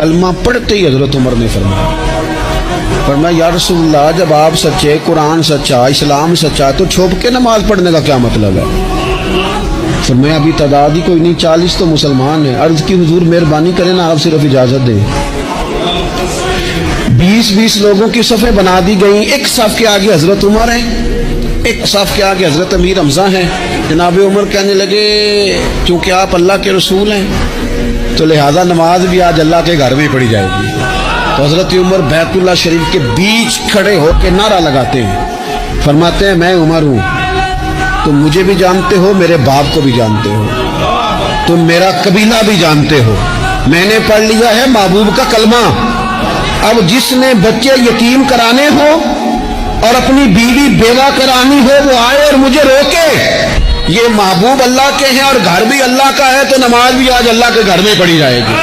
کلمہ پڑھتے ہی حضرت عمر نے فرمایا یا رسول اللہ جب آپ سچے، قرآن سچا، اسلام سچا، تو چھپ کے نماز پڑھنے کا کیا مطلب ہے؟ فرمایا ابھی تعداد ہی کوئی نہیں، 40 تو مسلمان ہیں۔ عرض کی حضور مہربانی کریں نا، آپ صرف اجازت دیں۔ 20 لوگوں کی صفیں بنا دی گئیں، ایک صف کے آگے حضرت عمر ہیں، ایک صف کے آگے حضرت امیر حمزہ ہیں۔ جناب عمر کہنے لگے چونکہ آپ اللہ کے رسول ہیں تو لہذا نماز بھی آج اللہ کے گھر میں پڑھی جائے گی۔ تو حضرت عمر بیت اللہ شریف کے بیچ کھڑے ہو کے نعرہ لگاتے ہیں، فرماتے ہیں میں عمر ہوں، تم مجھے بھی جانتے ہو، میرے باپ کو بھی جانتے ہو، تم میرا قبیلہ بھی جانتے ہو، میں نے پڑھ لیا ہے محبوب کا کلمہ۔ اب جس نے بچے یتیم کرانے ہو اور اپنی بیوی بیوہ کرانی ہو وہ آئے اور مجھے روکے۔ یہ محبوب اللہ کے ہیں اور گھر بھی اللہ کا ہے، تو نماز بھی آج اللہ کے گھر میں پڑھی جائے گی۔